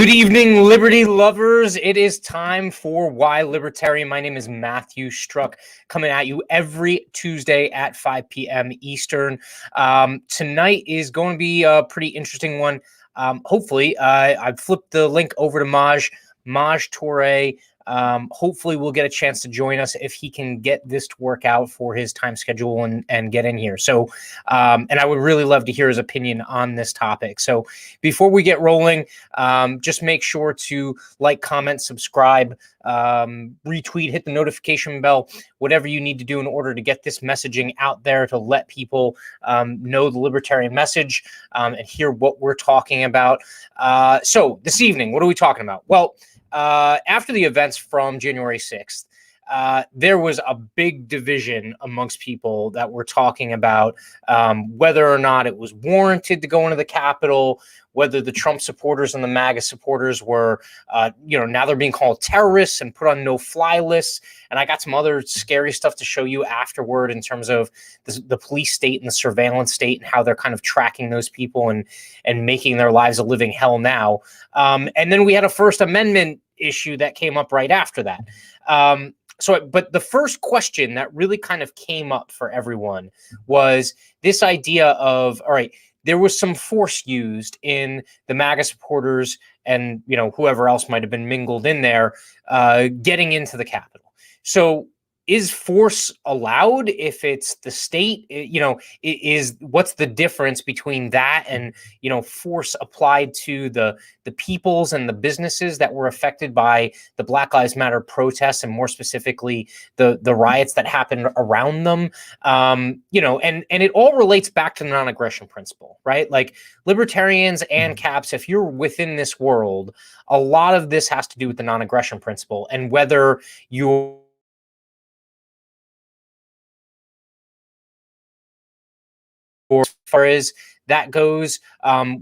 Good evening, Liberty lovers. It is time for Why Libertarian. My name is Matthew Struck, coming at you every Tuesday at 5 p.m. Eastern. Tonight is going to be a pretty interesting one. Hopefully, I've flipped the link over to Maj Toure. Hopefully we'll get a chance to join us if he can get this to work out for his time schedule and get in here. So, and I would really love to hear his opinion on this topic. So before we get rolling, just make sure to like, comment, subscribe, retweet, hit the notification bell, whatever you need to do in order to get this messaging out there to let people know the libertarian message and hear what we're talking about. So this evening, what are we talking about? Well, after the events from January 6th, there was a big division amongst people that were talking about whether or not it was warranted to go into the Capitol, whether the Trump supporters and the MAGA supporters were, now they're being called terrorists and put on no-fly lists. And I got some other scary stuff to show you afterward in terms of the police state and the surveillance state and how they're kind of tracking those people and making their lives a living hell now. And then we had a First Amendment issue that came up right after that. But the first question that really kind of came up for everyone was this idea of, all right, there was some force used in the MAGA supporters and, whoever else might have been mingled in there, getting into the Capitol. So is force allowed if it's the state? What's the difference between that and, force applied to the peoples and the businesses that were affected by the Black Lives Matter protests and more specifically the riots that happened around them? And it all relates back to the non-aggression principle, right? Like libertarians and caps, if you're within this world, a lot of this has to do with the non-aggression principle and whether you're as far as that goes,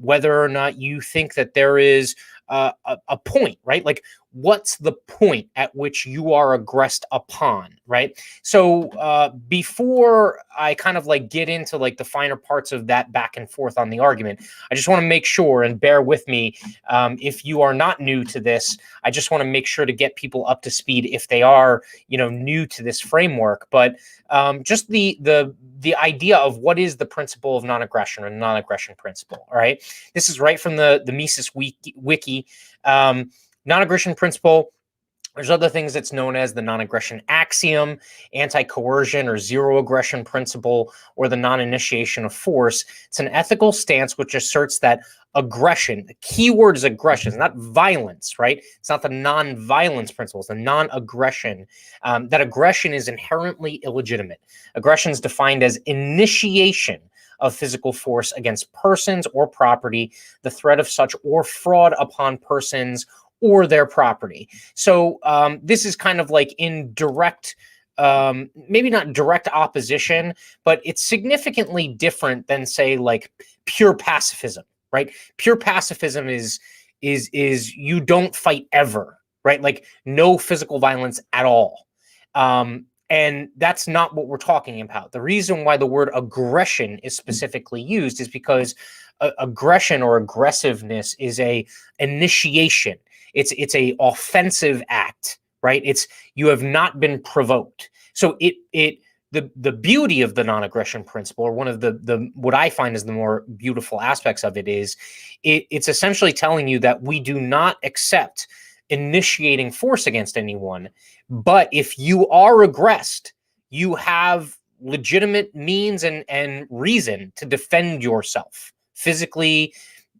whether or not you think that there is a point, right? Like, what's the point at which you are aggressed upon, right? So before I kind of get into the finer parts of that back and forth on the argument, I just want to make sure and bear with me. If you are not new to this, I just want to make sure to get people up to speed if they are, new to this framework. But just the idea of what is the principle of non-aggression or the non-aggression principle. All right. This is right from the Mises Wiki. Non-aggression principle. There's other things that's known as the non-aggression axiom, anti-coercion or zero aggression principle, or the non-initiation of force. It's an ethical stance which asserts that aggression, the key word is aggression, it's not violence, right? It's not the non-violence principle, it's the non-aggression, that aggression is inherently illegitimate. Aggression is defined as initiation of physical force against persons or property, the threat of such or fraud upon persons or their property. So this is kind of in direct, maybe not direct opposition, but it's significantly different than say pure pacifism, right? Pure pacifism is you don't fight ever, right? No physical violence at all. And that's not what we're talking about. The reason why the word aggression is specifically used is because aggression or aggressiveness is a initiation. It's a offensive act, right? It's you have not been provoked. So the beauty of the non-aggression principle, or one of the what I find is the more beautiful aspects of it, is it's essentially telling you that we do not accept initiating force against anyone, but if you are aggressed, you have legitimate means and reason to defend yourself physically,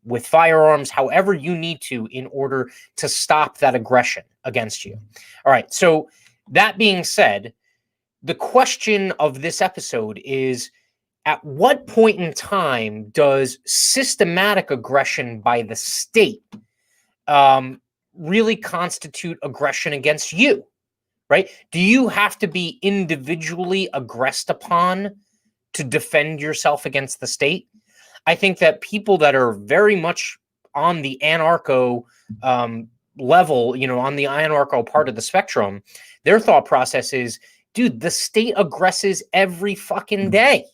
with firearms, however you need to, in order to stop that aggression against you. All right. So that being said, the question of this episode is, at what point in time does systematic aggression by the state really constitute aggression against you, right? Do you have to be individually aggressed upon to defend yourself against the state? I think that people that are very much on the anarcho level, on the anarcho part of the spectrum, their thought process is, dude, the state aggresses every fucking day,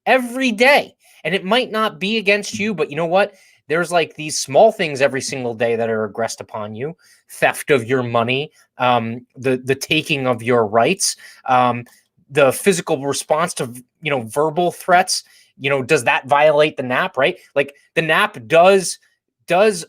every day. And it might not be against you, but you know what? there's like these small things every single day that are aggressed upon you: theft of your money, the taking of your rights, the physical response to verbal threats. Does that violate the NAP? Right? Like the NAP does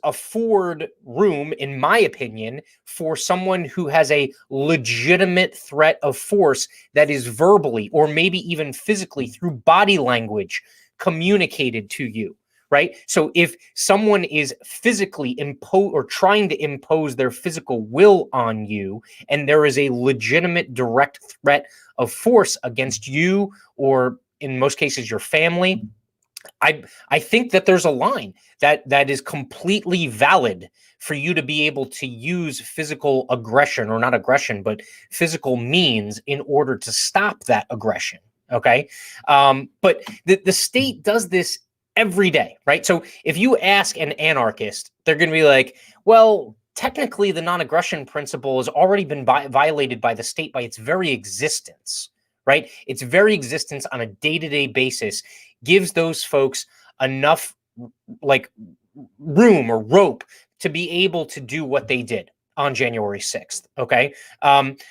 afford room, in my opinion, for someone who has a legitimate threat of force that is verbally or maybe even physically through body language communicated to you, right? So if someone is physically or trying to impose their physical will on you, and there is a legitimate direct threat of force against you, or in most cases your family, I think that there's a line that is completely valid for you to be able to use physical aggression, or not aggression, but physical means in order to stop that aggression. Okay. But the state does this every day, right? So if you ask an anarchist, they're going to be like, well, technically the non-aggression principle has already been violated by the state by its very existence, right? Its very existence on a day-to-day basis gives those folks enough like room or rope to be able to do what they did on January 6th. Okay.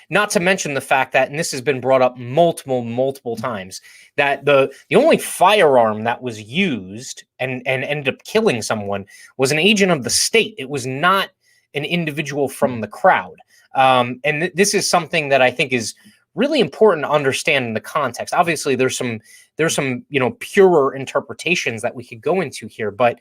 Not to mention the fact that, and this has been brought up multiple times, that the only firearm that was used and ended up killing someone was an agent of the state. It was not an individual from the crowd. And this is something that I think is really important to understand in the context. Obviously, there's some purer interpretations that we could go into here, but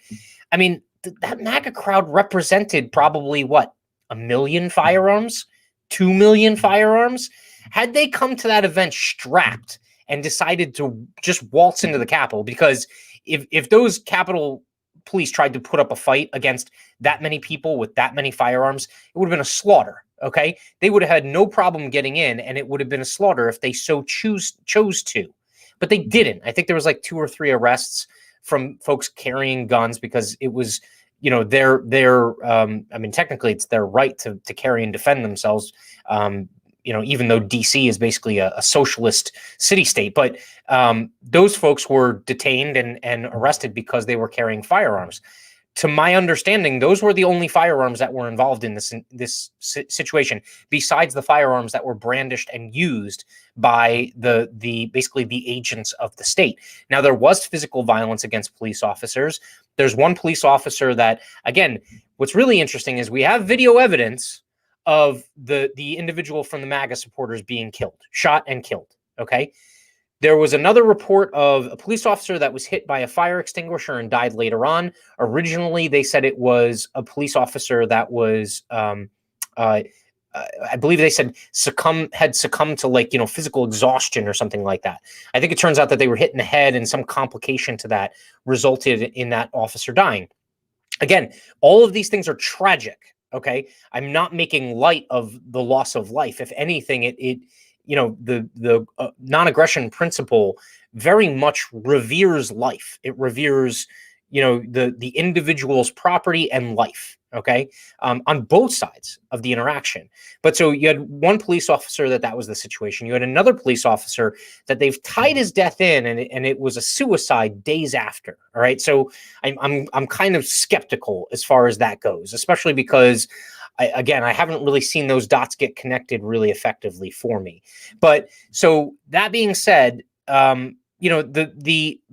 I mean, that MAGA crowd represented probably what, 1 million firearms, 2 million firearms. Had they come to that event strapped and decided to just waltz into the Capitol, because if those Capitol police tried to put up a fight against that many people with that many firearms, it would have been a slaughter. Okay, they would have had no problem getting in, and it would have been a slaughter if they so chose to, but they didn't. I think there was like 2 or 3 arrests from folks carrying guns, because it was, their I mean, technically it's their right to carry and defend themselves. Even though DC is basically a socialist city state, but those folks were detained and arrested because they were carrying firearms. To my understanding, those were the only firearms that were involved in this situation, besides the firearms that were brandished and used by the basically the agents of the state. Now, there was physical violence against police officers. There's one police officer that, again, what's really interesting is we have video evidence of the individual from the MAGA supporters being shot and killed. Okay. There was another report of a police officer that was hit by a fire extinguisher and died later on. Originally, they said it was a police officer that was, I believe they said had succumbed to physical exhaustion or something like that. I think it turns out that they were hit in the head, and some complication to that resulted in that officer dying. Again, all of these things are tragic. Okay. I'm not making light of the loss of life. If anything, the non-aggression principle very much reveres life. It reveres, the individual's property and life. Okay. On both sides of the interaction. But so you had one police officer that was the situation. You had another police officer that they've tied his death in, and it was a suicide days after. All right. So I'm kind of skeptical as far as that goes, especially because I haven't really seen those dots get connected really effectively for me. But so that being said, the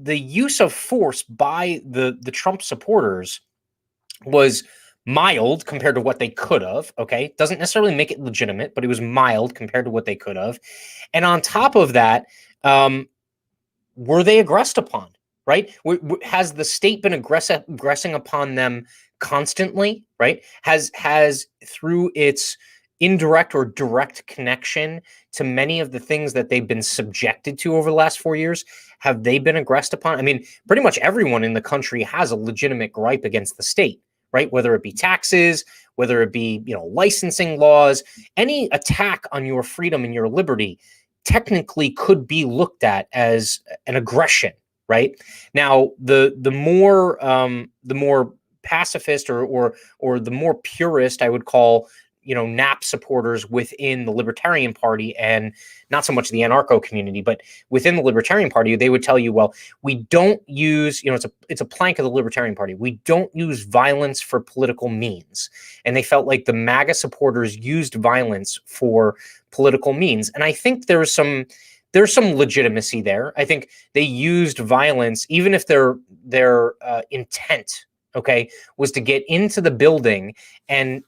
use of force by the Trump supporters was mild compared to what they could have. Okay. Doesn't necessarily make it legitimate, but it was mild compared to what they could have. And on top of that, were they aggressed upon, right? Has the state been aggressing upon them constantly, right? Has through its indirect or direct connection to many of the things that they've been subjected to over the last 4 years, have they been aggressed upon? I mean, pretty much everyone in the country has a legitimate gripe against the state, right? Whether it be taxes, whether it be, licensing laws, any attack on your freedom and your liberty technically could be looked at as an aggression, right? Now, the more pacifist or the more purist, I would call, NAP supporters within the Libertarian Party, and not so much the anarcho community, but within the Libertarian Party, they would tell you, well, we don't use, it's a plank of the Libertarian Party. We don't use violence for political means. And they felt like the MAGA supporters used violence for political means. And I think there's some legitimacy there. I think they used violence, even if their intent, okay, was to get into the building and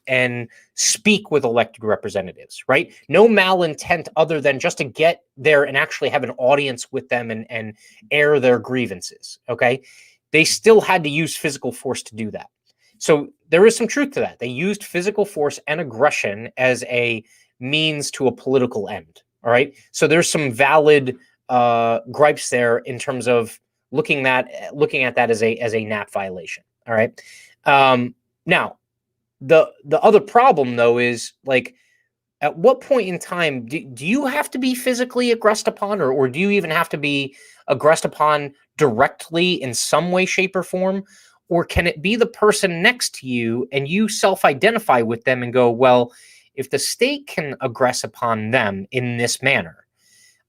speak with elected representatives, right? No malintent other than just to get there and actually have an audience with them and air their grievances, okay? They still had to use physical force to do that. So there is some truth to that. They used physical force and aggression as a means to a political end, all right? So there's some valid gripes there in terms of looking at that as a NAP violation. All right. Now, the other problem, though, is like, at what point in time do you have to be physically aggressed upon, or do you even have to be aggressed upon directly in some way, shape, or form? Or can it be the person next to you and you self-identify with them and go, well, if the state can aggress upon them in this manner,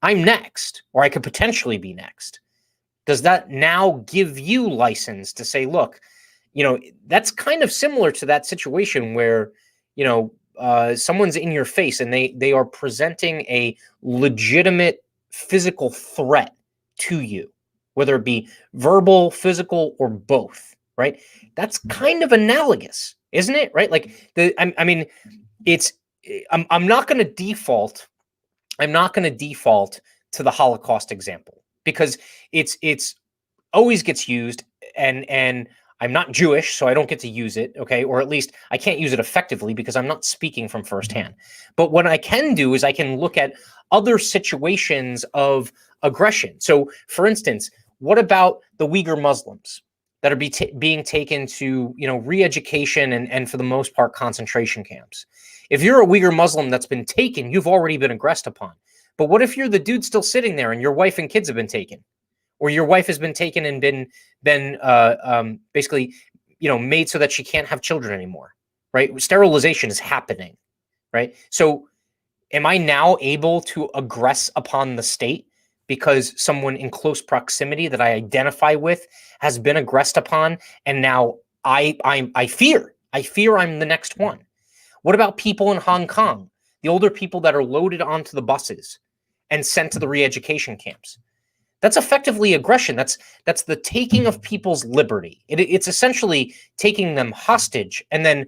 I'm next, or I could potentially be next. Does that now give you license to say, look, that's kind of similar to that situation where, someone's in your face and they are presenting a legitimate physical threat to you, whether it be verbal, physical, or both, right? That's kind of analogous, isn't it? Right? Like I'm not going to default. I'm not going to default to the Holocaust example because it's always gets used, and I'm not Jewish, so I don't get to use it, okay? Or at least I can't use it effectively because I'm not speaking from firsthand. But what I can do is I can look at other situations of aggression. So, for instance, what about the Uyghur Muslims that are being taken to, re-education and for the most part, concentration camps? If you're a Uyghur Muslim that's been taken, you've already been aggressed upon. But what if you're the dude still sitting there and your wife and kids have been taken? Or your wife has been taken and been basically, made so that she can't have children anymore, right? Sterilization is happening, right? So am I now able to aggress upon the state because someone in close proximity that I identify with has been aggressed upon, and now I fear I'm the next one? What about people in Hong Kong, the older people that are loaded onto the buses and sent to the re-education camps? That's effectively aggression. That's the taking of people's liberty. It's essentially taking them hostage and then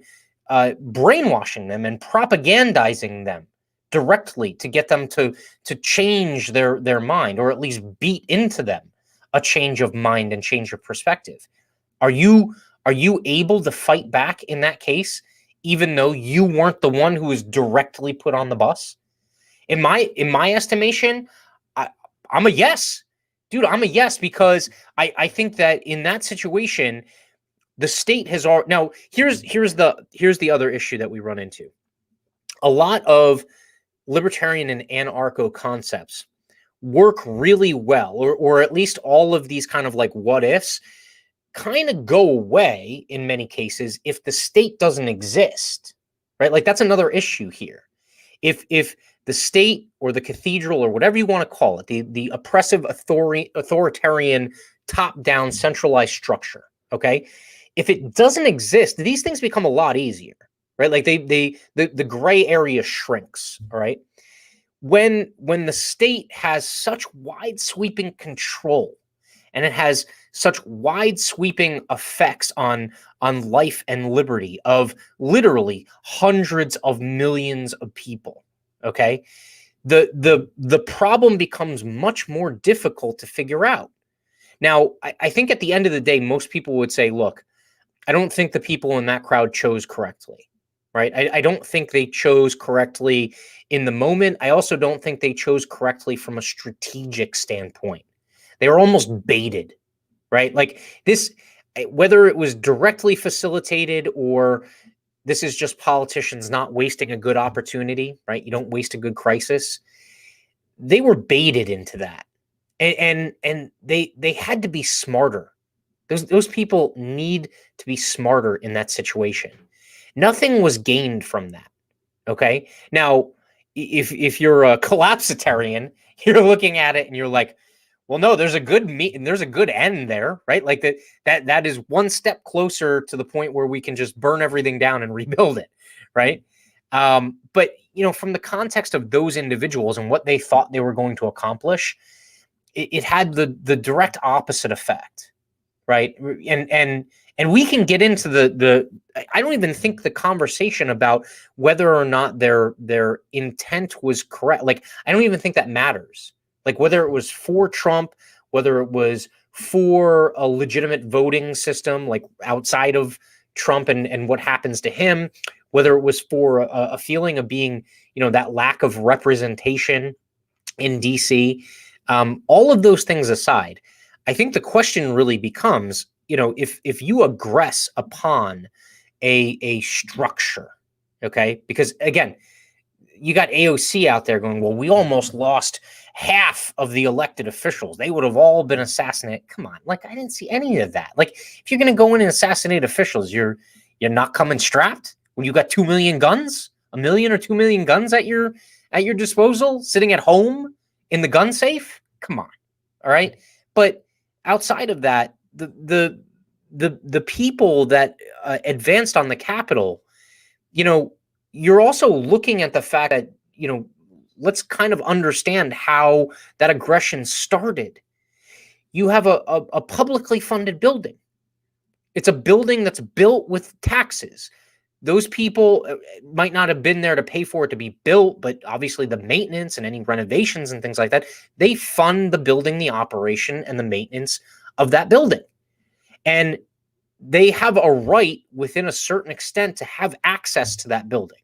brainwashing them and propagandizing them directly to get them to change their mind, or at least beat into them a change of mind and change of perspective. Are you able to fight back in that case, even though you weren't the one who was directly put on the bus? In my estimation, I'm a yes. Dude, I'm a yes, because I think that in that situation, the state has already. Now, here's the other issue that we run into. A lot of libertarian and anarcho concepts work really well, or at least all of these kind of like what ifs kind of go away in many cases if the state doesn't exist, right? Like, that's another issue here. If the state or the cathedral or whatever you want to call it, the oppressive authoritarian top-down centralized structure, okay? If it doesn't exist, these things become a lot easier, right? Like the gray area shrinks, all right? When the state has such wide sweeping control and it has such wide sweeping effects on life and liberty of literally hundreds of millions of people, okay, the problem becomes much more difficult to figure out. Now, I think at the end of the day, most people would say, look, I don't think the people in that crowd chose correctly, right? I don't think they chose correctly in the moment. I also don't think they chose correctly from a strategic standpoint. They were almost baited, right? Like this, whether it was directly facilitated or this is just politicians not wasting a good opportunity, right? You don't waste a good crisis. They were baited into that. And they had to be smarter. Those people need to be smarter in that situation. Nothing was gained from that. Okay. Now, if you're a collapsitarian, you're looking at it and you're like, well, no, there's a good there's a good end there, right? Like that is one step closer to the point where we can just burn everything down and rebuild it, right? But from the context of those individuals and what they thought they were going to accomplish, it had the direct opposite effect, right? And we can get into the I don't even think the conversation about whether or not their intent was correct. Like, I don't even think that matters. Like, whether it was for Trump, whether it was for a legitimate voting system, like outside of Trump and what happens to him, whether it was for a feeling of being, that lack of representation in DC, all of those things aside, I think the question really becomes, if you aggress upon a structure, okay, because again, you got AOC out there going, well, we almost lost half of the elected officials. They would have all been assassinated. Come on, like, I didn't see any of that. Like, if you're going to go in and assassinate officials, you're not coming strapped when you got 2 million guns, 1 million or 2 million guns at your disposal, sitting at home in the gun safe. Come on, all right. But outside of that, the people that advanced on the Capitol, you're also looking at the fact that, let's kind of understand how that aggression started. You have a publicly funded building. It's a building that's built with taxes. Those people might not have been there to pay for it to be built, but obviously the maintenance and any renovations and things like that, they fund the building, the operation, and the maintenance of that building. And they have a right within a certain extent to have access to that building.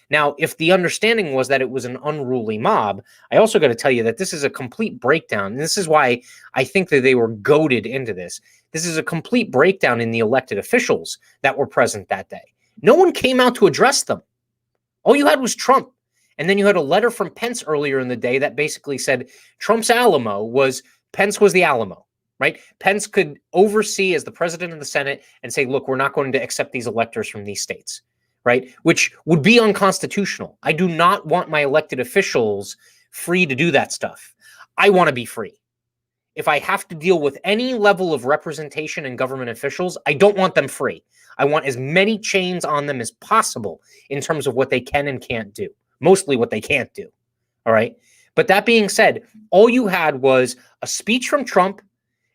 Now, if the understanding was that it was an unruly mob, I also got to tell you that this is a complete breakdown. And this is why I think that they were goaded into this. This is a complete breakdown in the elected officials that were present that day. No one came out to address them. All you had was Trump. And then you had a letter from Pence earlier in the day that basically said Trump's Alamo was, Pence was the Alamo, right? Pence could oversee as the president of the Senate and say, look, we're not going to accept these electors from these states, right? Which would be unconstitutional. I do not want my elected officials free to do that stuff. I want to be free. If I have to deal with any level of representation in government officials, I don't want them free. I want as many chains on them as possible in terms of what they can and can't do. Mostly what they can't do. All right. But that being said, all you had was a speech from Trump,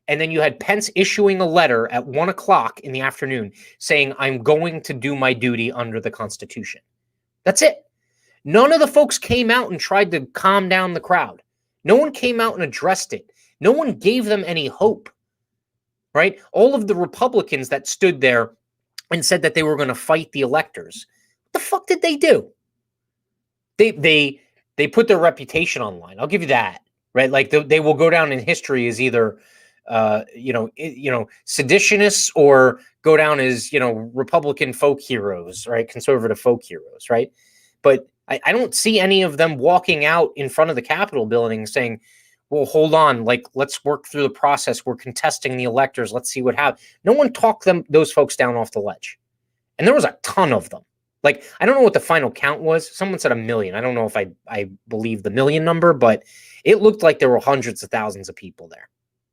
and then you had Pence issuing a letter at 1 o'clock in the afternoon saying, I'm going to do my duty under the Constitution. That's it. None of the folks came out and tried to calm down the crowd. No one came out and addressed it. No one gave them any hope, right? All of the Republicans that stood there and said that they were going to fight the electors, what the fuck did they do? They put their reputation online. I'll give you that, right? Like, they will go down in history as either seditionists or go down as, Republican folk heroes, right? Conservative folk heroes, right? But I don't see any of them walking out in front of the Capitol building saying, well, hold on, like, let's work through the process. We're contesting the electors. Let's see what happens. No one talked those folks down off the ledge. And there was a ton of them. Like, I don't know what the final count was. Someone said 1 million. I don't know if I believe the million number, but it looked like there were hundreds of thousands of people there.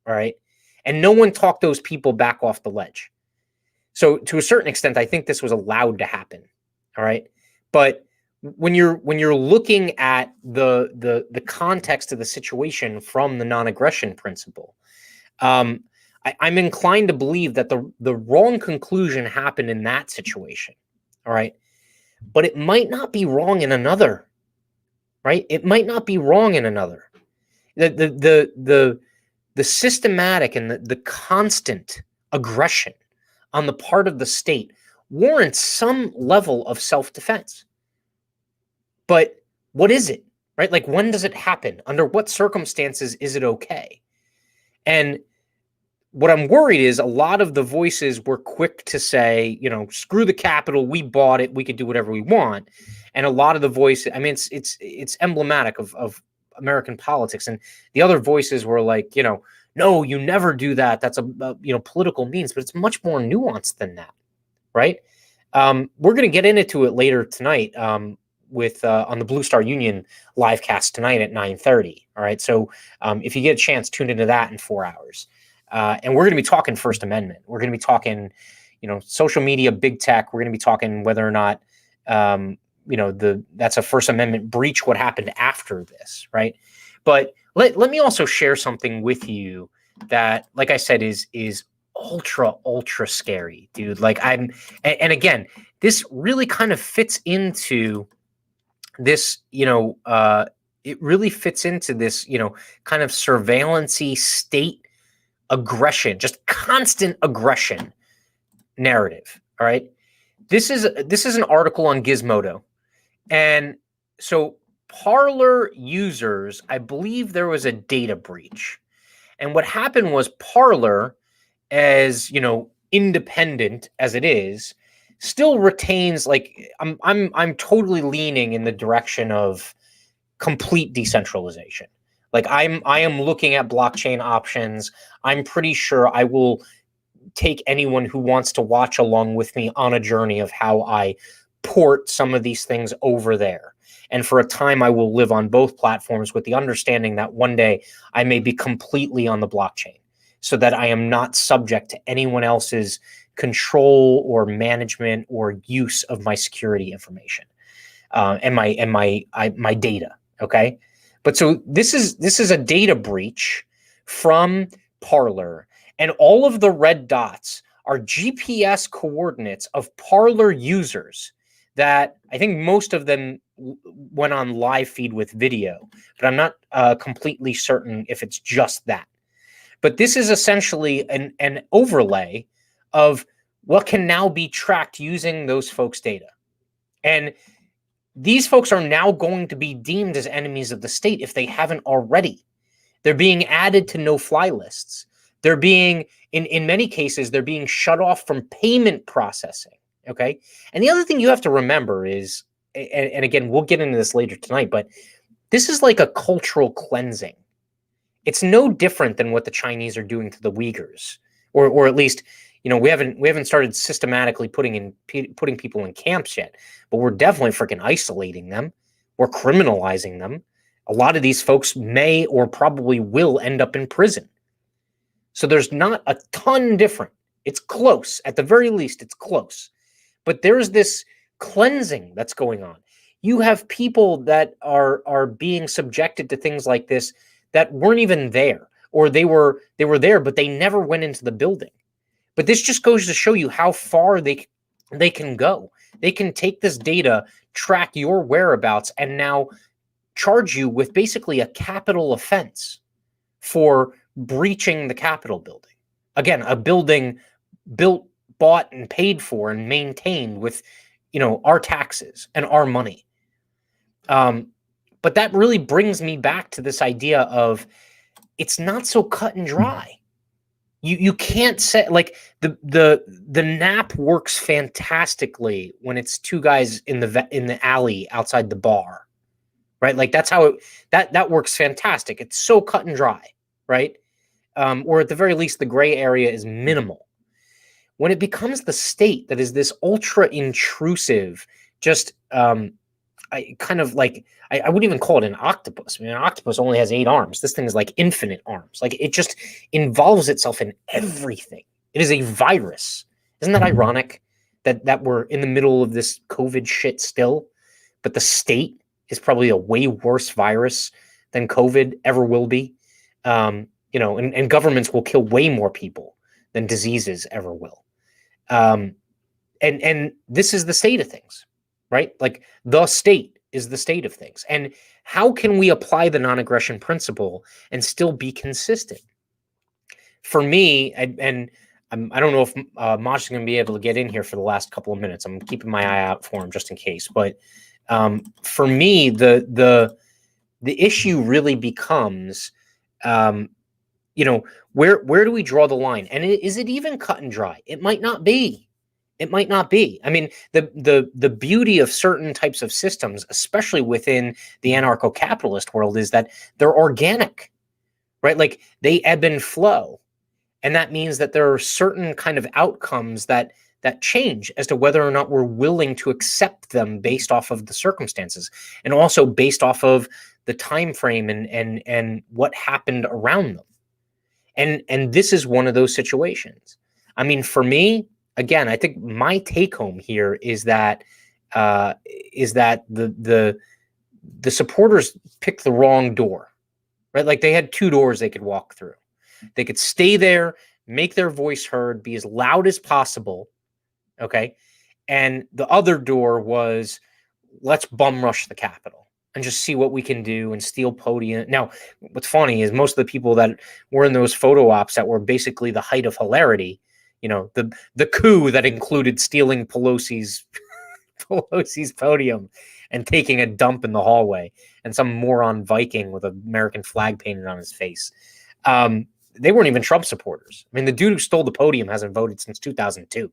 All right. And no one talked those people back off the ledge. So to a certain extent, I think this was allowed to happen. All right. But when you're looking at the context of the situation from the non-aggression principle, I'm inclined to believe that the wrong conclusion happened in that situation. All right. But it might not be wrong in another. Right. It might not be wrong in another. The systematic and the constant aggression on the part of the state warrants some level of self-defense. But what is it, right? Like, when does it happen? Under what circumstances is it okay? And what I'm worried is a lot of the voices were quick to say, screw the Capitol, we bought it, we could do whatever we want. And a lot of the voices, I mean, it's emblematic of American politics. And the other voices were like, no, you never do that. That's a political means, but it's much more nuanced than that, right? We're going to get into it later tonight with on the Blue Star Union live cast tonight at 9:30. All right, so if you get a chance, tune into that in 4 hours, and we're going to be talking First Amendment. We're going to be talking, social media, big tech. We're going to be talking whether or not that's a First Amendment breach. What happened after this, right? But let me also share something with you that, like I said, is ultra scary, dude. Like and again, this really kind of fits into this, it really fits into this, kind of surveillance-y state aggression, just constant aggression narrative. All right. This is an article on Gizmodo. And so Parler users, I believe there was a data breach. And what happened was Parler, as independent as it is, still retains, like, I'm totally leaning in the direction of complete decentralization. Like I am looking at blockchain options. I'm pretty sure I will take anyone who wants to watch along with me on a journey of how I port some of these things over there. And for a time, I will live on both platforms with the understanding that one day I may be completely on the blockchain, so that I am not subject to anyone else's control or management or use of my security information and my data. Okay, but so this is a data breach from Parler, and all of the red dots are GPS coordinates of Parler users that I think most of them went on live feed with video, but I'm not completely certain if it's just that. But this is essentially an overlay of what can now be tracked using those folks' data. And these folks are now going to be deemed as enemies of the state if they haven't already. They're being added to no-fly lists. They're being, in many cases, they're being shut off from payment processing, okay? And the other thing you have to remember is, and again, we'll get into this later tonight, but this is like a cultural cleansing. It's no different than what the Chinese are doing to the Uyghurs, or at least, we haven't started systematically putting people in camps yet, but we're definitely freaking isolating them. We're criminalizing them. A lot of these folks may or probably will end up in prison. So there's not a ton different. It's close. At the very least, it's close. But there's this cleansing that's going on. You have people that are being subjected to things like this that weren't even there, or they were there, but they never went into the building. But this just goes to show you how far they can go. They can take this data, track your whereabouts, and now charge you with basically a capital offense for breaching the Capitol building. Again, a building built, bought, and paid for and maintained with, our taxes and our money. But that really brings me back to this idea of it's not so cut and dry. You can't say, like, the nap works fantastically when it's two guys in the alley outside the bar, right? Like that's how that works fantastic. It's so cut and dry, right? Or at the very least, the gray area is minimal. When it becomes the state that is this ultra intrusive, just I wouldn't even call it an octopus. I mean, an octopus only has 8 arms. This thing is like infinite arms. Like it just involves itself in everything. It is a virus. Isn't that ironic that we're in the middle of this COVID shit still, but the state is probably a way worse virus than COVID ever will be. And governments will kill way more people than diseases ever will. And this is the state of things, right? Like the state is the state of things. And how can we apply the non-aggression principle and still be consistent? For me, and I don't know if Mosh is going to be able to get in here for the last couple of minutes. I'm keeping my eye out for him just in case. But for me, the issue really becomes, where do we draw the line? And is it even cut and dry? It might not be. It might not be. I mean, the beauty of certain types of systems, especially within the anarcho-capitalist world, is that they're organic, right? Like they ebb and flow. And that means that there are certain kind of outcomes that that change as to whether or not we're willing to accept them based off of the circumstances, and also based off of the time frame and what happened around them. And this is one of those situations. I mean, for me, again, I think my take home here is that the supporters picked the wrong door, right? Like, they had two doors they could walk through. They could stay there, make their voice heard, be as loud as possible, okay? And the other door was, let's bum rush the Capitol and just see what we can do and steal podium. Now, what's funny is most of the people that were in those photo ops that were basically the height of hilarity, the coup that included stealing Pelosi's podium and taking a dump in the hallway, and some moron Viking with an American flag painted on his face. They weren't even Trump supporters. I mean, the dude who stole the podium hasn't voted since 2002.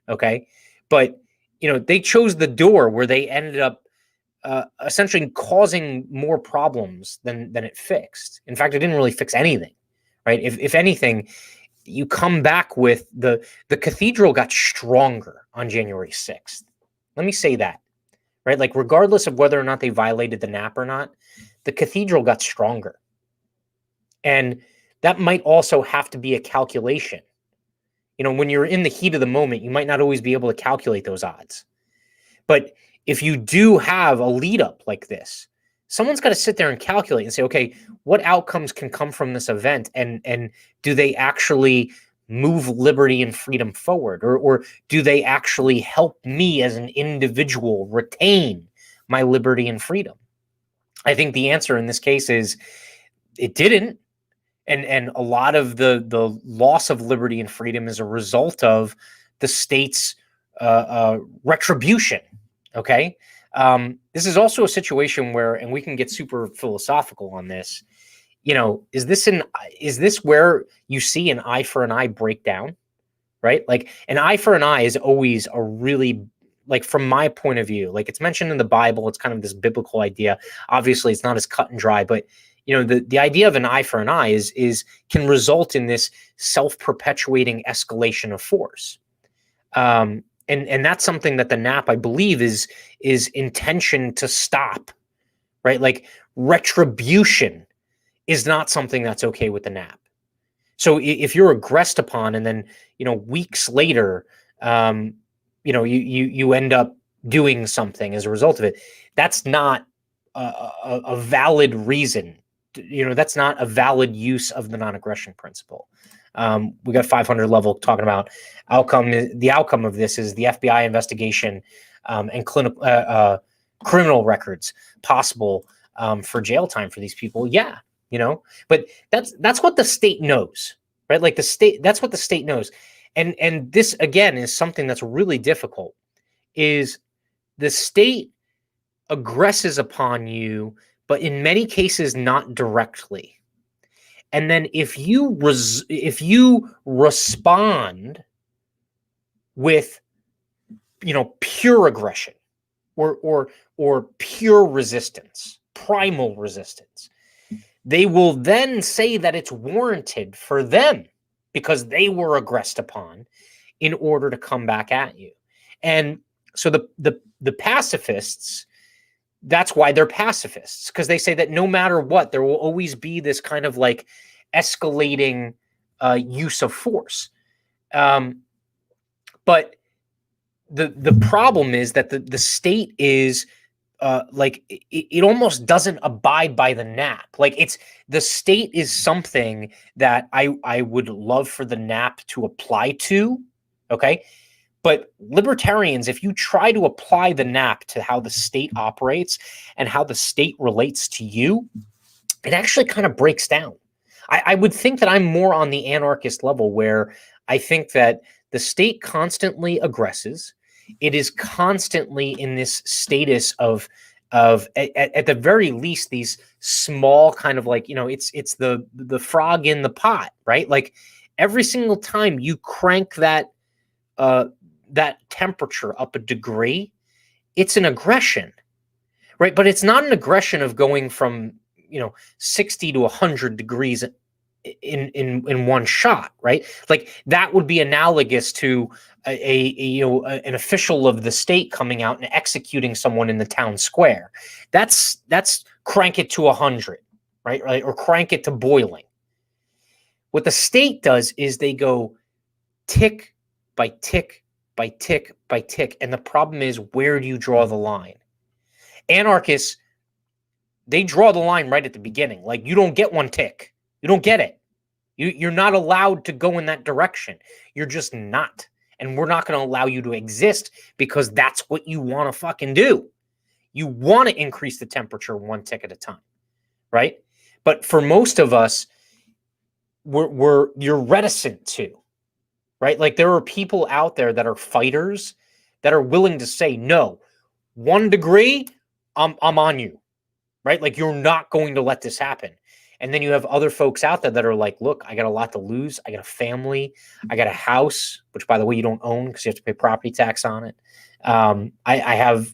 Okay. But, they chose the door where they ended up essentially causing more problems than it fixed. In fact, it didn't really fix anything, right? If anything, you come back with the cathedral got stronger on January 6th. Let me say that, right? Like, regardless of whether or not they violated the NAP or not, the cathedral got stronger. And that might also have to be a calculation. When you're in the heat of the moment, you might not always be able to calculate those odds. But if you do have a lead up like this, someone's got to sit there and calculate and say, okay, what outcomes can come from this event? And do they actually move liberty and freedom forward? Or do they actually help me as an individual retain my liberty and freedom? I think the answer in this case is it didn't. And a lot of the loss of liberty and freedom is a result of the state's retribution. Okay. This is also a situation where, and we can get super philosophical on this, is this where you see an eye for an eye breakdown, right? Like, an eye for an eye is always a really, like, from my point of view, like, it's mentioned in the Bible, it's kind of this biblical idea. Obviously it's not as cut and dry, but the idea of an eye for an eye is can result in this self-perpetuating escalation of force. And that's something that the NAP, I believe, is intention to stop, right? Like, retribution is not something that's okay with the NAP. So if you're aggressed upon and then, weeks later, you end up doing something as a result of it, that's not a valid reason. That's not a valid use of the non-aggression principle. We got 500 level talking about outcome. The outcome of this is the FBI investigation and criminal records possible for jail time for these people. Yeah, but that's what the state knows, right? Like, that's what the state knows. And this, again, is something that's really difficult, is the state aggresses upon you, but in many cases not directly. And then if you respond with pure aggression or pure resistance, primal resistance, they will then say that it's warranted for them because they were aggressed upon in order to come back at you. And so the pacifists, that's why they're pacifists, because they say that no matter what, there will always be this kind of like escalating use of force. But the problem is that the state is it almost doesn't abide by the NAP. Like, the state is something that I would love for the NAP to apply to. Okay. But libertarians, if you try to apply the NAP to how the state operates and how the state relates to you, it actually kind of breaks down. I would think that I'm more on the anarchist level, where I think that the state constantly aggresses. It is constantly in this status of at the very least, these small kind of like, it's the frog in the pot, right? Like, every single time you crank that temperature up a degree, it's an aggression, right? But it's not an aggression of going from 60 to 100 degrees in one shot, right? Like that would be analogous to an official of the state coming out and executing someone in the town square. That's crank it to 100, right, or crank it to boiling. What the state does is they go tick by tick by tick by tick, and the problem is, where do you draw the line? Anarchists, they draw the line right at the beginning. Like, you don't get one tick. You don't get it. You're not allowed to go in that direction. You're just not. And we're not going to allow you to exist because that's what you want to fucking do. You want to increase the temperature one tick at a time, right? But for most of us, you're reticent to, right? Like, there are people out there that are fighters that are willing to say, no, 1 degree, I'm on you, right? Like, you're not going to let this happen. And then you have other folks out there that are like, look, I got a lot to lose. I got a family. I got a house, which, by the way, you don't own because you have to pay property tax on it. I have,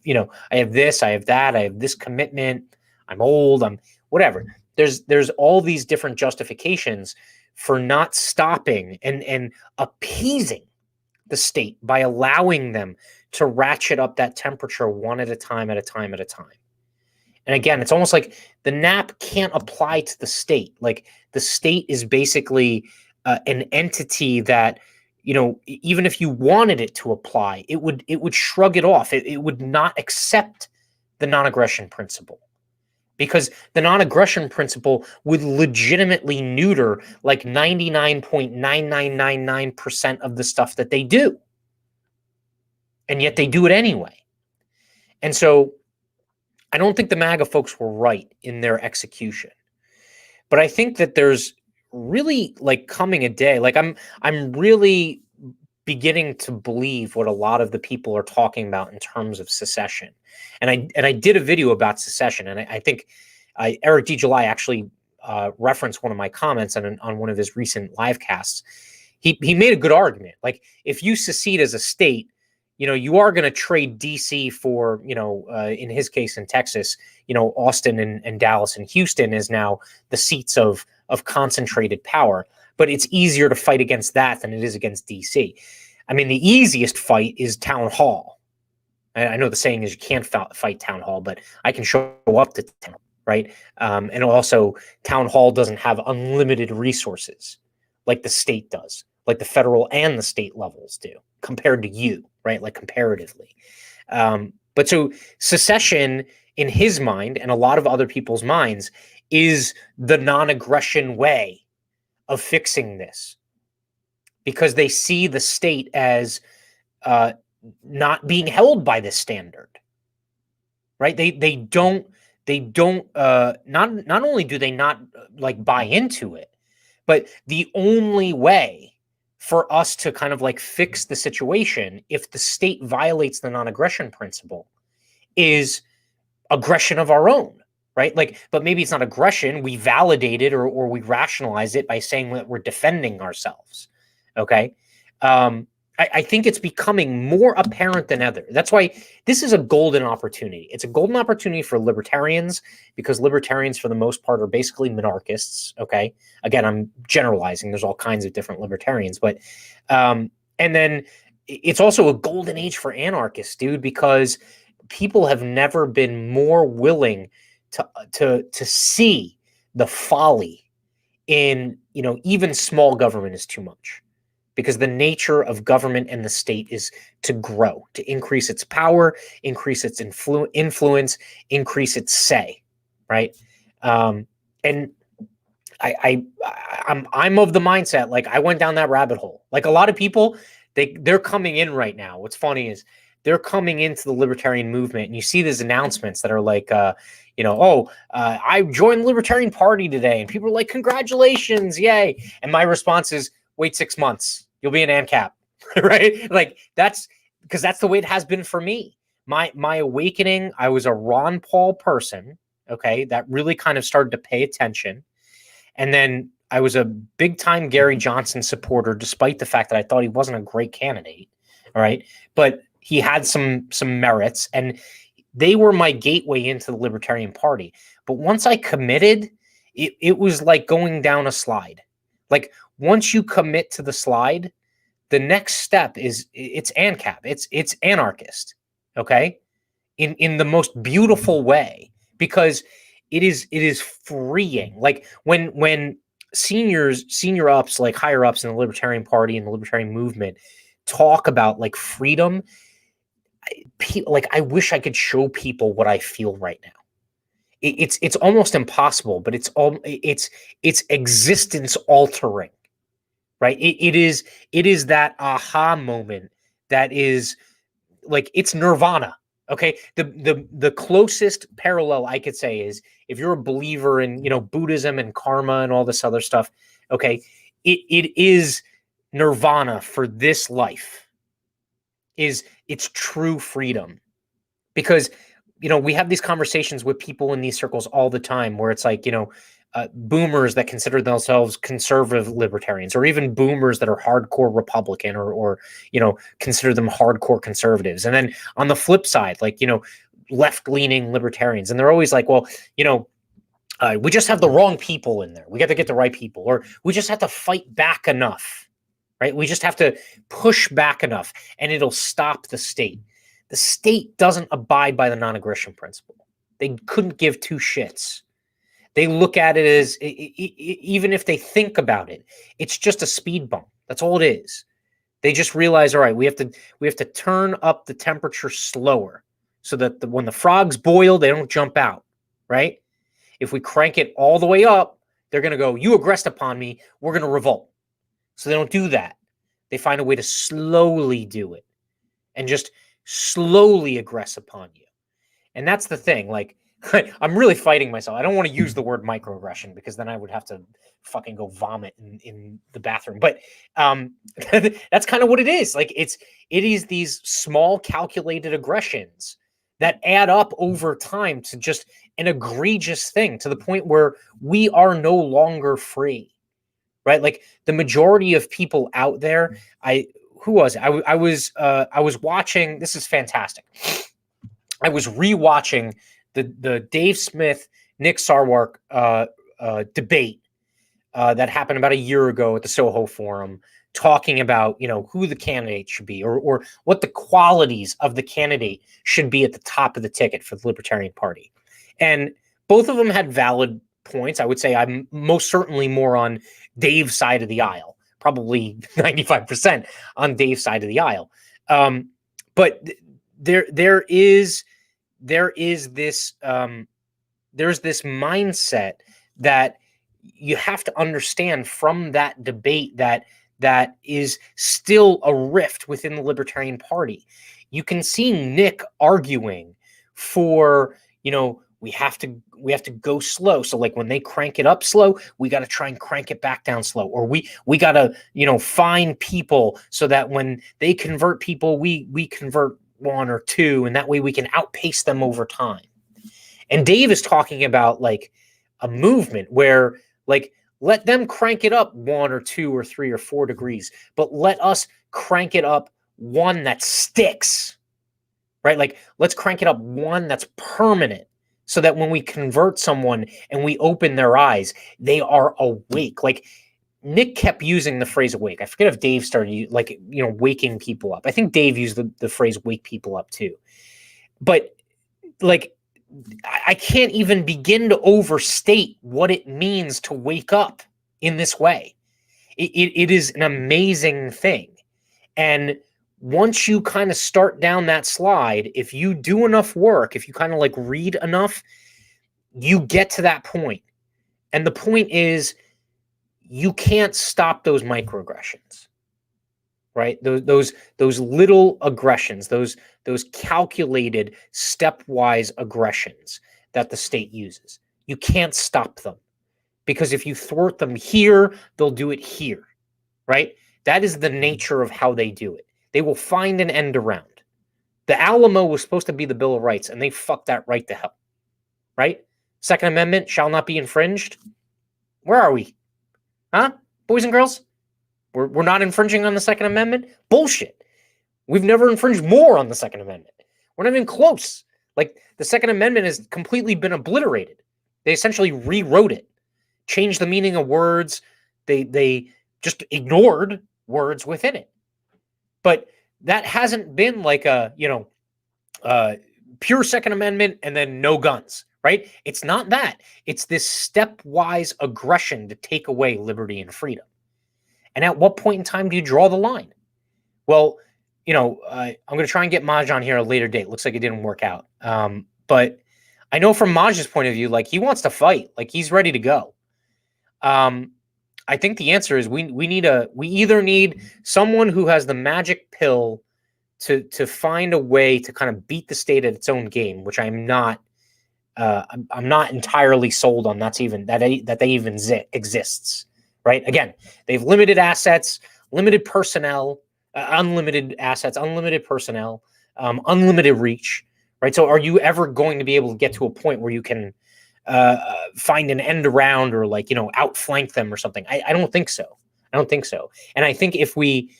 I have this, I have that, I have this commitment. I'm old. I'm whatever. There's all these different justifications for not stopping and appeasing the state by allowing them to ratchet up that temperature one at a time, at a time, at a time. And again, it's almost like the NAP can't apply to the state. Like, the state is basically an entity that, even if you wanted it to apply, it would shrug it off. It would not accept the non-aggression principle, because the non-aggression principle would legitimately neuter like 99.9999% of the stuff that they do. And yet they do it anyway. And so I don't think the MAGA folks were right in their execution. But I think that there's really, like, coming a day, like, I'm really beginning to believe what a lot of the people are talking about in terms of secession. And I did a video about secession, and I think Eric DeJuly actually referenced one of my comments on one of his recent live casts. He made a good argument. Like, if you secede as a state, you are going to trade DC for, in his case in Texas, Austin and Dallas and Houston is now the seats of concentrated power. But it's easier to fight against that than it is against DC. I mean, the easiest fight is town hall. I know the saying is you can't fight town hall, but I can show up to town, right? And also, town hall doesn't have unlimited resources like the state does, like the federal and the state levels do, compared to you, right? Like, comparatively. But so secession, in his mind and a lot of other people's minds, is the non-aggression way of fixing this, because they see the state as not being held by this standard, right? They don't not only do they not like buy into it, but the only way for us to kind of like fix the situation, if the state violates the non-aggression principle, is aggression of our own, right? Like, but maybe it's not aggression. We validate it or we rationalize it by saying that we're defending ourselves. Okay. I think it's becoming more apparent than ever. That's why this is a golden opportunity. It's a golden opportunity for libertarians, because libertarians, for the most part, are basically monarchists. Okay. Again, I'm generalizing. There's all kinds of different libertarians, but, and then it's also a golden age for anarchists, dude, because people have never been more willing to see the folly in, even small government is too much. Because the nature of government and the state is to grow, to increase its power, increase its influence, increase its say, right? And I'm of the mindset, like, I went down that rabbit hole. Like, a lot of people, they're coming in right now. What's funny is they're coming into the libertarian movement, and you see these announcements that are like, I joined the Libertarian Party today, and people are like, congratulations, yay! And my response is, wait 6 months. You'll be an ANCAP, right? Like, that's because that's the way it has been for me. My awakening, I was a Ron Paul person, okay, that really kind of started to pay attention. And then I was a big-time Gary Johnson supporter, despite the fact that I thought he wasn't a great candidate, all right? But he had some merits, and they were my gateway into the Libertarian Party. But once I committed, it was like going down a slide. Like once you commit to the slide, the next step is it's ANCAP. It's anarchist. Okay? In the most beautiful way, because it is freeing. Like when senior ups, like higher ups in the Libertarian Party and the Libertarian movement talk about like freedom, like I wish I could show people what I feel right now. It's almost impossible, but it's existence altering, right? It is that aha moment that is like it's nirvana. Okay, the closest parallel I could say is if you're a believer in Buddhism and karma and all this other stuff. Okay, it is nirvana for this life. It's true freedom, because we have these conversations with people in these circles all the time where it's like boomers that consider themselves conservative libertarians, or even boomers that are hardcore Republican, or consider them hardcore conservatives. And then on the flip side, like left-leaning libertarians, and they're always like, well, we just have the wrong people in there. We got to get the right people, or we just have to fight back enough, right? We just have to push back enough, and it'll stop the state. The state doesn't abide by the non-aggression principle. They couldn't give two shits. They look at it as, even if they think about it, it's just a speed bump. That's all it is. They just realize, all right, we have to turn up the temperature slower so that when the frogs boil, they don't jump out, right? If we crank it all the way up, they're going to go, you aggressed upon me, we're going to revolt. So they don't do that. They find a way to slowly do it and just slowly aggress upon you. And that's the thing. Like, I'm really fighting myself. I don't want to use the word microaggression, because then I would have to fucking go vomit in the bathroom. But that's kind of what it is. Like it is these small calculated aggressions that add up over time to just an egregious thing, to the point where we are no longer free, right? Like the majority of people out there, I was watching, this is fantastic. I was rewatching the Dave Smith, Nick Sarwark debate that happened about a year ago at the Soho Forum, talking about who the candidate should be, or what the qualities of the candidate should be at the top of the ticket for the Libertarian Party. And both of them had valid points. I would say I'm most certainly more on Dave's side of the aisle, probably 95% on Dave's side of the aisle. But there is this there's this mindset that you have to understand from that debate that is still a rift within the Libertarian Party. You can see Nick arguing for, we have to go slow. So like when they crank it up slow, we got to try and crank it back down slow. Or we got to, find people so that when they convert people, we convert one or two, and that way we can outpace them over time. And Dave is talking about like a movement where like, let them crank it up 1 or 2 or 3 or 4 degrees, but let us crank it up one that sticks, right? Like let's crank it up one that's permanent, so that when we convert someone and we open their eyes, they are awake. Like Nick kept using the phrase awake. I forget if Dave started waking people up. I think Dave used the phrase wake people up too. But like, I can't even begin to overstate what it means to wake up in this way. It is an amazing thing. And once you kind of start down that slide, if you do enough work, if you kind of like read enough, you get to that point. And the point is, you can't stop those microaggressions, right? Those little aggressions, those calculated stepwise aggressions that the state uses. You can't stop them, because if you thwart them here, they'll do it here, right? That is the nature of how they do it. They will find an end around. The Alamo was supposed to be the Bill of Rights, and they fucked that right to hell, right? Second Amendment shall not be infringed. Where are we? Huh? Boys and girls? We're not infringing on the Second Amendment? Bullshit. We've never infringed more on the Second Amendment. We're not even close. Like, the Second Amendment has completely been obliterated. They essentially rewrote it, changed the meaning of words. They just ignored words within it. But that hasn't been like a, pure Second Amendment and then no guns, right? It's not that. It's this stepwise aggression to take away liberty and freedom. And at what point in time do you draw the line? Well, I'm going to try and get Maj on here at a later date. Looks like it didn't work out. But I know from Maj's point of view, like, he wants to fight, like, he's ready to go. I think the answer is we either need someone who has the magic pill to find a way to kind of beat the state at its own game, which I'm not entirely sold on. That they even exists, right? Again, they've limited assets, limited personnel, unlimited assets, unlimited personnel, unlimited reach, right? So, are you ever going to be able to get to a point where you can find an end around or outflank them or something? I don't think so. I don't think so. And I think if we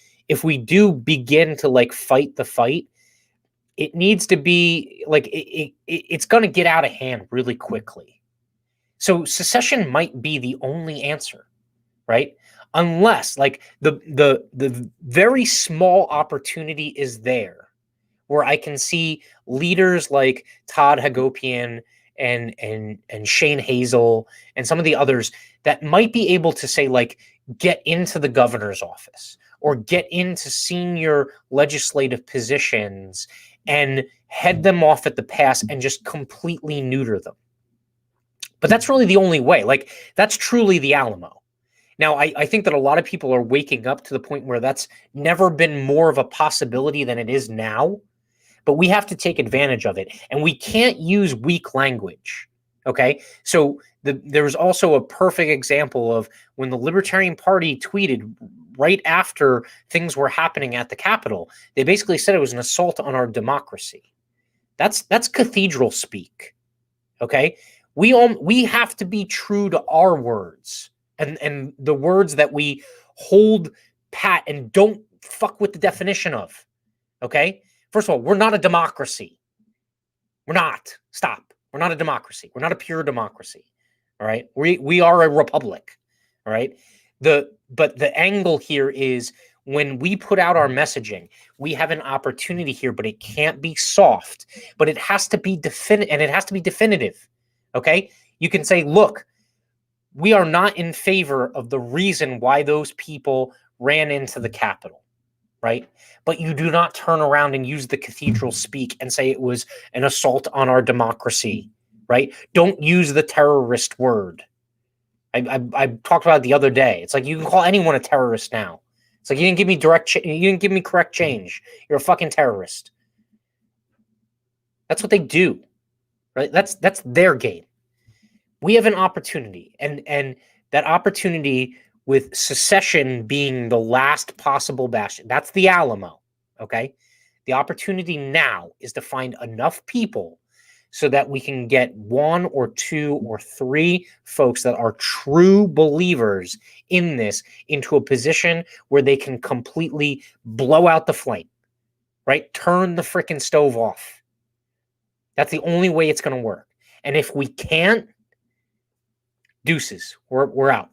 do begin to fight the fight, it needs to be it's going to get out of hand really quickly. So secession might be the only answer, right? Unless the very small opportunity is there where I can see leaders like Todd Hagopian and Shane Hazel and some of the others that might be able to say, get into the governor's office or get into senior legislative positions and head them off at the pass and just completely neuter them. But that's really the only way. That's truly the Alamo. Now, I think that a lot of people are waking up to the point where that's never been more of a possibility than it is now. But we have to take advantage of it. And we can't use weak language. Okay? So there was also a perfect example of when the Libertarian Party tweeted right after things were happening at the Capitol. They basically said it was an assault on our democracy. That's cathedral speak. Okay? We have to be true to our words and the words that we hold pat and don't fuck with the definition of. Okay? First of all, we're not a democracy. We're not. Stop. We're not a democracy. We're not a pure democracy. All right? We are a republic. All right? But the angle here is when we put out our messaging, we have an opportunity here, but it can't be soft. But it has to be and it has to be definitive. Okay? You can say, look, we are not in favor of the reason why those people ran into the Capitol. Right? But you do not turn around and use the cathedral speak and say it was an assault on our democracy, right? Don't use the terrorist word. I talked about it the other day. It's like you can call anyone a terrorist now. It's like you didn't give me you didn't give me correct change. You're a fucking terrorist. That's what they do, right? That's their game. We have an opportunity, and that opportunity with secession being the last possible bastion. That's the Alamo, okay? The opportunity now is to find enough people so that we can get 1 or 2 or 3 folks that are true believers in this into a position where they can completely blow out the flame, right? Turn the freaking stove off. That's the only way it's going to work. And if we can't, deuces, we're out.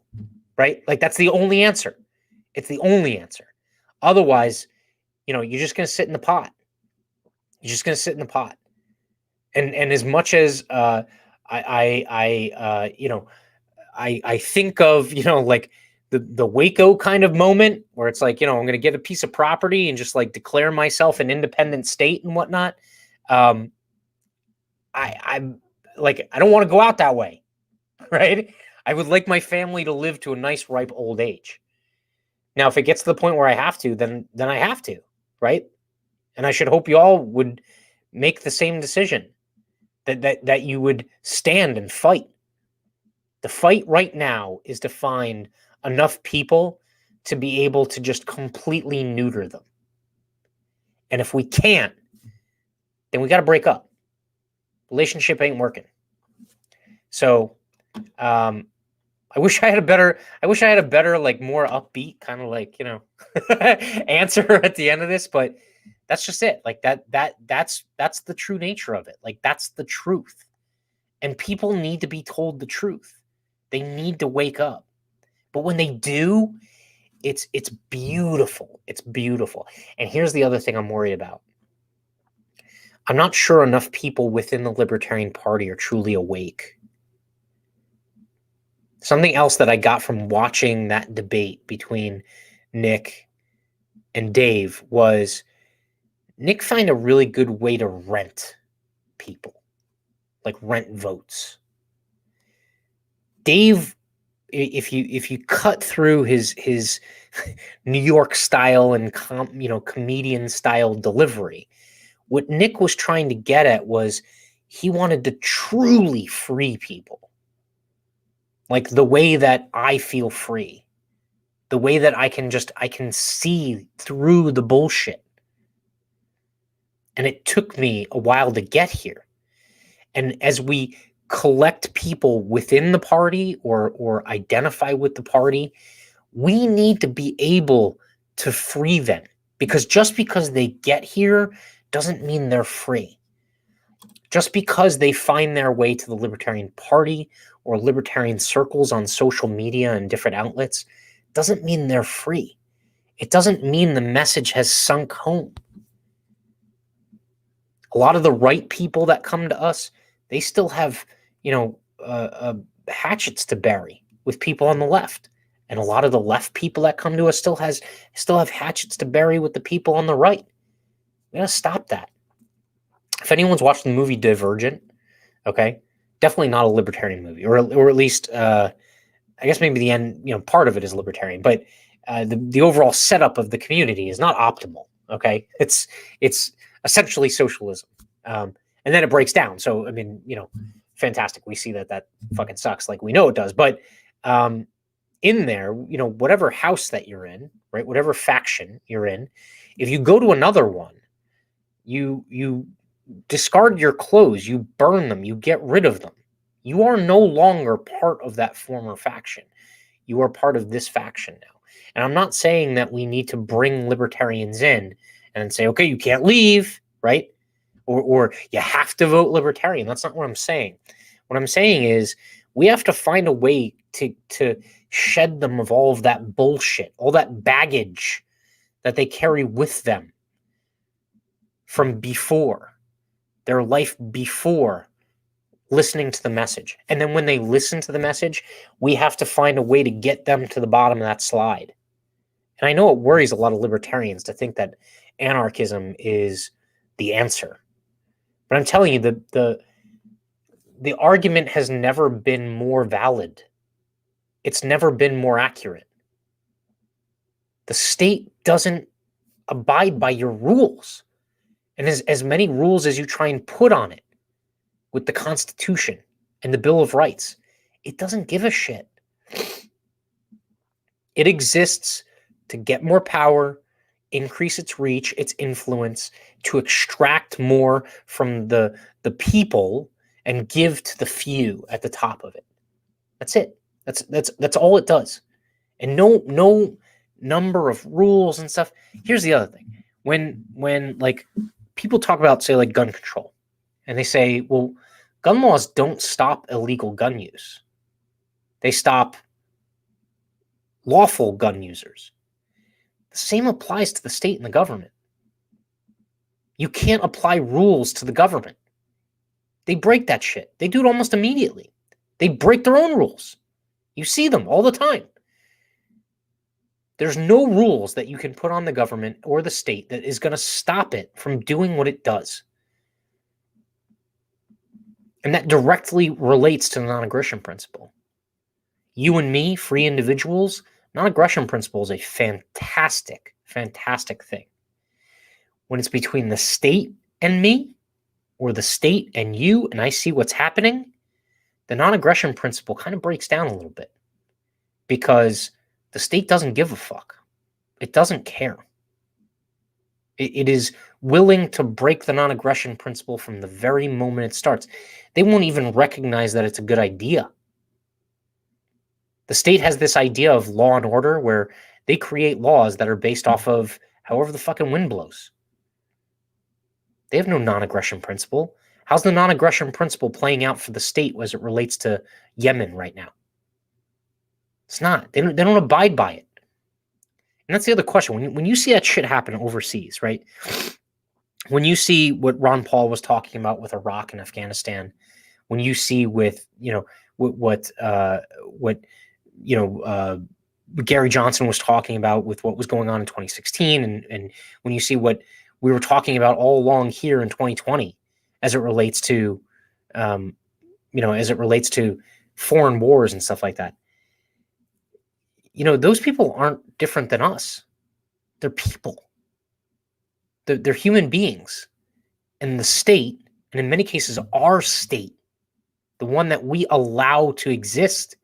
Right? That's the only answer. It's the only answer. Otherwise, you're just going to sit in the pot. You're just going to sit in the pot. And as much as I think of, the Waco kind of moment where it's like, I'm going to get a piece of property and just declare myself an independent state and whatnot. I'm I don't want to go out that way. Right? I would like my family to live to a nice, ripe old age. Now, if it gets to the point where I have to, then I have to, right? And I should hope you all would make the same decision, that you would stand and fight. The fight right now is to find enough people to be able to just completely neuter them. And if we can't, then we got to break up. Relationship ain't working. So, I wish I had a better, more upbeat kind of answer at the end of this, but that's just it. That's the true nature of it. That's the truth. And people need to be told the truth. They need to wake up. But when they do, it's beautiful. It's beautiful. And here's the other thing I'm worried about. I'm not sure enough people within the Libertarian Party are truly awake. Something else that I got from watching that debate between Nick and Dave was Nick found a really good way to rent people, like rent votes. Dave, if you cut through his New York style and comedian style delivery, what Nick was trying to get at was he wanted to truly free people. Like the way that I feel free. The way that I can see through the bullshit. And it took me a while to get here. And as we collect people within the party or identify with the party, we need to be able to free them. Because just because they get here doesn't mean they're free. Just because they find their way to the Libertarian Party or libertarian circles on social media and different outlets doesn't mean they're free. It doesn't mean the message has sunk home. A lot of the right people that come to us, they still have, hatchets to bury with people on the left. And a lot of the left people that come to us still have hatchets to bury with the people on the right. We gotta stop that. If anyone's watched the movie Divergent, okay, definitely not a libertarian movie, or at least, I guess maybe the end, part of it is libertarian, but the overall setup of the community is not optimal. Okay, it's essentially socialism, and then it breaks down. So I mean, fantastic. We see that fucking sucks, like we know it does. But in there, whatever house that you're in, right, whatever faction you're in, if you go to another one, you discard your clothes, you burn them, you get rid of them. You are no longer part of that former faction. You are part of this faction now. And I'm not saying that we need to bring libertarians in and say, okay, you can't leave, right? Or you have to vote libertarian. That's not what I'm saying. What I'm saying is we have to find a way to shed them of all of that bullshit, all that baggage that they carry with them from before, their life before listening to the message. And then when they listen to the message, we have to find a way to get them to the bottom of that slide. And I know it worries a lot of libertarians to think that anarchism is the answer. But I'm telling you, the argument has never been more valid. It's never been more accurate. The state doesn't abide by your rules. And as many rules as you try and put on it with the Constitution and the Bill of Rights, it doesn't give a shit. It exists to get more power, increase its reach, its influence, to extract more from the people and give to the few at the top of it. That's it. That's all it does. And no number of rules and stuff. Here's the other thing. When like people talk about, say, like gun control, and they say, well, gun laws don't stop illegal gun use. They stop lawful gun users. The same applies to the state and the government. You can't apply rules to the government. They break that shit. They do it almost immediately. They break their own rules. You see them all the time. There's no rules that you can put on the government or the state that is going to stop it from doing what it does. And that directly relates to the non-aggression principle. You and me, free individuals, non-aggression principle is a fantastic, fantastic thing. When it's between the state and me, or the state and you, and I see what's happening, the non-aggression principle kind of breaks down a little bit. Because the state doesn't give a fuck. It doesn't care. It is willing to break the non-aggression principle from the very moment it starts. They won't even recognize that it's a good idea. The state has this idea of law and order where they create laws that are based off of however the fucking wind blows. They have no non-aggression principle. How's the non-aggression principle playing out for the state as it relates to Yemen right now? It's not. They don't abide by it. And that's the other question. When you see that shit happen overseas, right? When you see what Ron Paul was talking about with Iraq and Afghanistan, when you see with, what Gary Johnson was talking about with what was going on in 2016, and when you see what we were talking about all along here in 2020 as it relates to foreign wars and stuff like that, those people aren't different than us. They're people. They're human beings. And the state, and in many cases our state, the one that we allow to exist,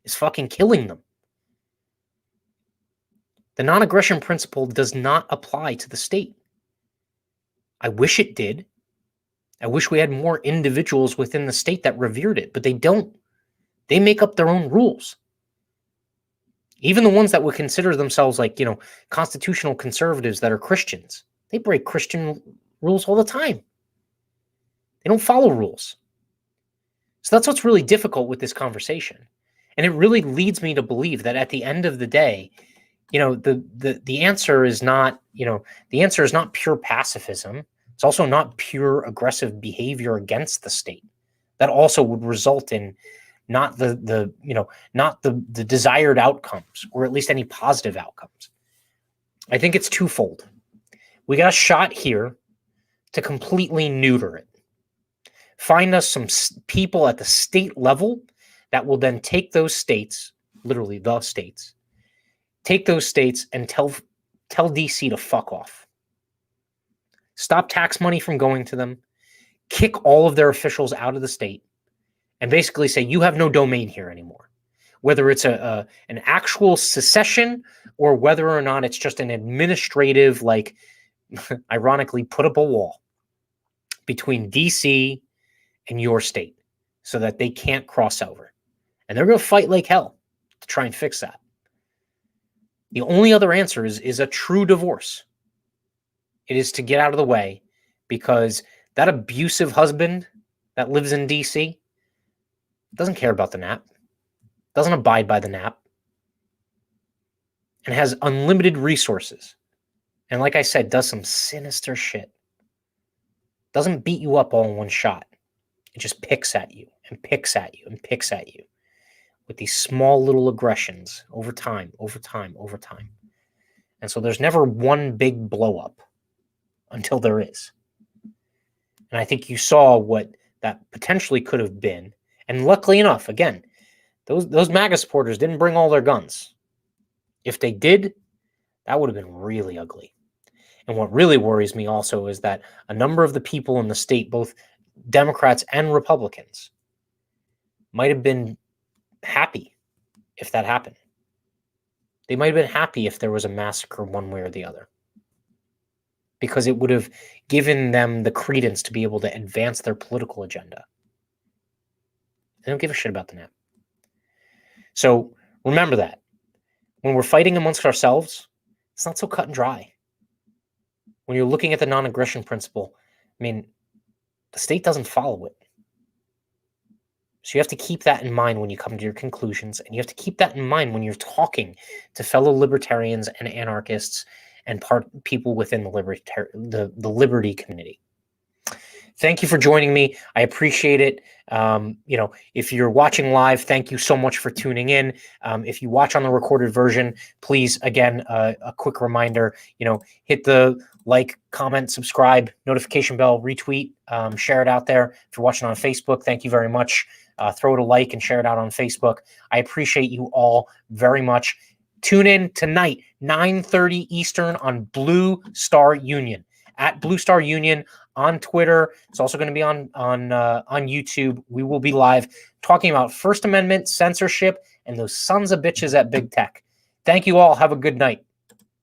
is fucking killing them. The non-aggression principle does not apply to the state. I wish it did. I wish we had more individuals within the state that revered it, but they don't. They make up their own rules. Even the ones that would consider themselves like, constitutional conservatives that are Christians, they break Christian rules all the time. They don't follow rules. So that's what's really difficult with this conversation. And it really leads me to believe that at the end of the day, the answer is not, the answer is not pure pacifism. It's also not pure aggressive behavior against the state. That also would result in not the desired outcomes, or at least any positive outcomes. I think it's twofold. We got a shot here to completely neuter it. Find us some people at the state level that will then take those states, literally the states, take those states and tell DC to fuck off. Stop tax money from going to them, kick all of their officials out of the state, and basically say, you have no domain here anymore. Whether it's an actual secession or whether or not it's just an administrative, ironically, put up a wall between DC and your state so that they can't cross over. And they're going to fight like hell to try and fix that. The only other answer is a true divorce. It is to get out of the way, because that abusive husband that lives in DC doesn't care about the NAP, doesn't abide by the NAP, and has unlimited resources. And like I said, does some sinister shit. Doesn't beat you up all in one shot. It just picks at you and picks at you and picks at you with these small little aggressions over time. And so there's never one big blow up until there is. And I think you saw what that potentially could have been. And luckily enough, again, those MAGA supporters didn't bring all their guns. If they did, that would have been really ugly. And what really worries me also is that a number of the people in the state, both Democrats and Republicans, might have been happy if that happened. They might have been happy if there was a massacre one way or the other, because it would have given them the credence to be able to advance their political agenda. They don't give a shit about the NAP. So remember that. When we're fighting amongst ourselves, it's not so cut and dry. When you're looking at the non-aggression principle, the state doesn't follow it. So you have to keep that in mind when you come to your conclusions, and you have to keep that in mind when you're talking to fellow libertarians and anarchists and people within the liberty community. Thank you for joining me. I appreciate it. If you're watching live, thank you so much for tuning in. If you watch on the recorded version, please, again, a quick reminder, hit the like, comment, subscribe, notification bell, retweet, share it out there. If you're watching on Facebook, thank you very much. Throw it a like and share it out on Facebook. I appreciate you all very much. Tune in tonight, 9:30 Eastern on Blue Star Union, at Blue Star Union on Twitter. It's also going to be on YouTube. We will be live talking about First Amendment, censorship, and those sons of bitches at big tech. Thank you all. Have a good night.